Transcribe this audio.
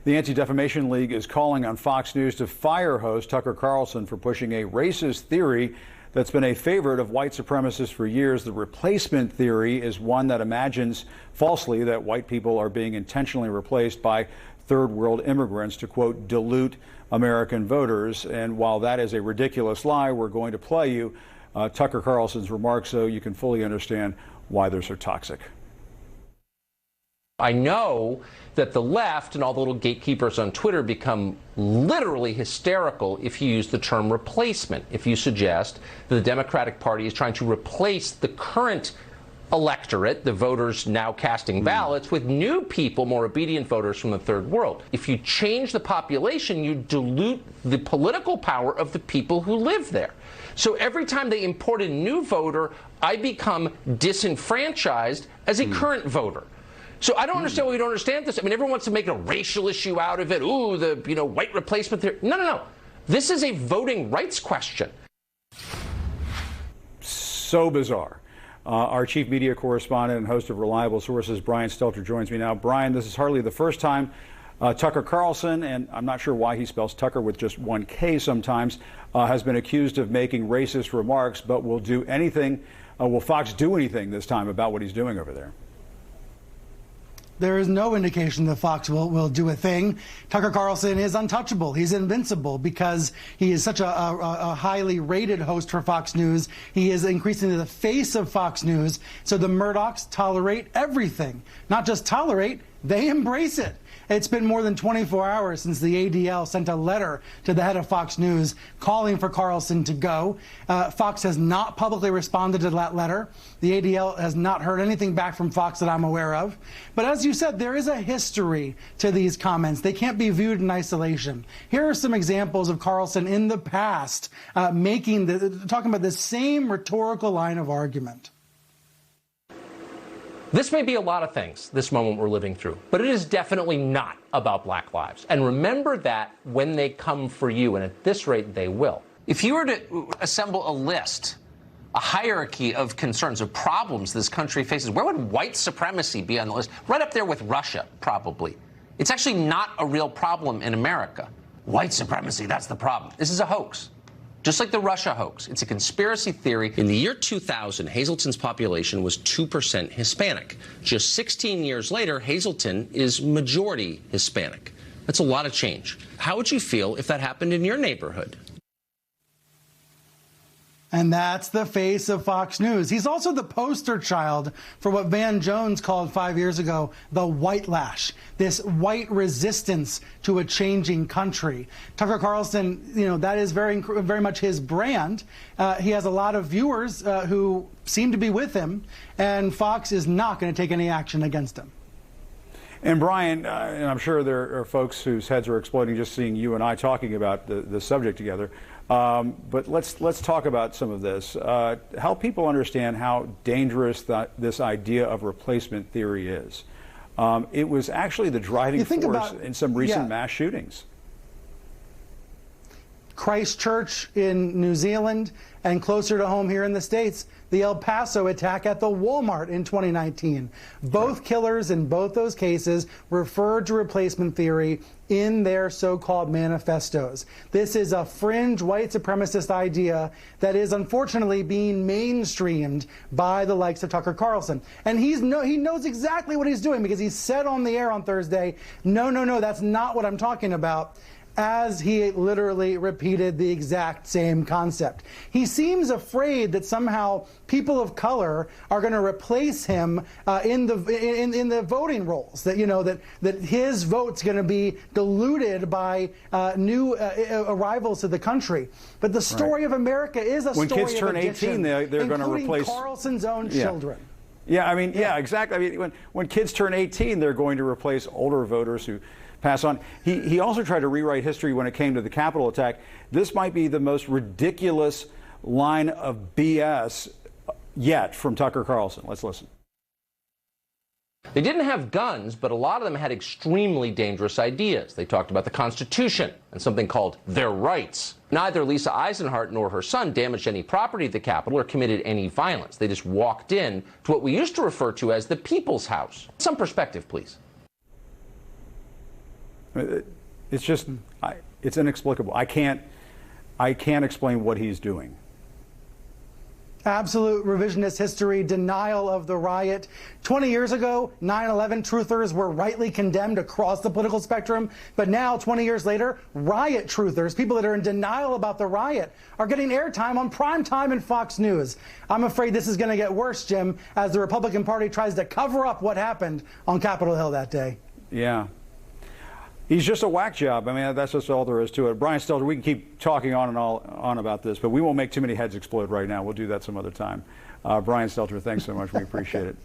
The Anti-Defamation League is calling on Fox News to fire host Tucker Carlson for pushing a racist theory that's been a favorite of white supremacists for years. The replacement theory is one that imagines falsely that white people are being intentionally replaced by third world immigrants to, quote, dilute American voters. And while that is a ridiculous lie, we're going to play you Tucker Carlson's remarks so you can fully understand why they're so toxic. I know that the left and all the little gatekeepers on Twitter become literally hysterical if you use the term replacement, if you suggest that the Democratic Party is trying to replace the current electorate, the voters now casting ballots, with new people, more obedient voters from the third world. If you change the population, you dilute the political power of the people who live there. So every time they import a new voter, I become disenfranchised as a current voter. So I don't understand why we don't understand this. I mean, everyone wants to make a racial issue out of it. Ooh, the white replacement theory. No. This is a voting rights question. So bizarre. Our chief media correspondent and host of Reliable Sources, Brian Stelter, joins me now. Brian, this is hardly the first time Tucker Carlson, and I'm not sure why he spells Tucker with just one K sometimes, has been accused of making racist remarks, but will do anything. Will Fox do anything this time about what he's doing over there? There is no indication that Fox will do a thing. Tucker Carlson is untouchable. He's invincible because he is such a highly rated host for Fox News. He is increasingly the face of Fox News. So the Murdochs tolerate everything. Not just tolerate, they embrace it. It's been more than 24 hours since the ADL sent a letter to the head of Fox News calling for Carlson to go. Fox has not publicly responded to that letter. The ADL has not heard anything back from Fox that I'm aware of. But as you said, there is a history to these comments. They can't be viewed in isolation. Here are some examples of Carlson in the past talking about the same rhetorical line of argument. This may be a lot of things, this moment we're living through, but it is definitely not about Black lives. And remember that when they come for you, and at this rate, they will. If you were to assemble a list, a hierarchy of concerns, of problems this country faces, where would white supremacy be on the list? Right up there with Russia, probably. It's actually not a real problem in America. White supremacy, that's the problem. This is a hoax. Just like the Russia hoax, it's a conspiracy theory. In the year 2000, Hazleton's population was 2% Hispanic. Just 16 years later, Hazleton is majority Hispanic. That's a lot of change. How would you feel if that happened in your neighborhood? And that's the face of Fox News. He's also the poster child for what Van Jones called 5 years ago the white lash, this white resistance to a changing country. Tucker Carlson, that is very much his brand. He has a lot of viewers who seem to be with him, and Fox is not going to take any action against him. And Brian, and I'm sure there are folks whose heads are exploding just seeing you and I talking about the subject together. But let's talk about some of this. Help people understand how dangerous this idea of replacement theory is. It was actually the driving force in some recent mass shootings. Christchurch in New Zealand, and closer to home here in the States, the El Paso attack at the Walmart in 2019. Both killers in both those cases referred to replacement theory in their so-called manifestos. This is a fringe white supremacist idea that is unfortunately being mainstreamed by the likes of Tucker Carlson. And he knows exactly what he's doing, because he said on the air on Thursday, no, that's not what I'm talking about, as he literally repeated the exact same concept. He seems afraid that somehow people of color are going to replace him in the voting rolls. That that his vote's going to be diluted by new arrivals to the country. But the story of America is a story of addition. When kids turn 18, they're going to replace Carlson's own children. Yeah, exactly. I mean, when kids turn 18, they're going to replace older voters who pass on. He also tried to rewrite history when it came to the Capitol attack. This might be the most ridiculous line of BS yet from Tucker Carlson. Let's listen. They didn't have guns, but a lot of them had extremely dangerous ideas. They talked about the Constitution and something called their rights. Neither Lisa Eisenhart nor her son damaged any property at the Capitol or committed any violence. They just walked in to what we used to refer to as the People's House. Some perspective, please. It's just, it's inexplicable. I can't explain what he's doing. Absolute revisionist history, denial of the riot. 20 years ago, 9/11 truthers were rightly condemned across the political spectrum. But now, 20 years later, riot truthers, people that are in denial about the riot, are getting airtime on prime time in Fox News. I'm afraid this is going to get worse, Jim, as the Republican Party tries to cover up what happened on Capitol Hill that day. Yeah. He's just a whack job. I mean, that's just all there is to it. Brian Stelter, we can keep talking on and on about this, but we won't make too many heads explode right now. We'll do that some other time. Brian Stelter, thanks so much. We appreciate it.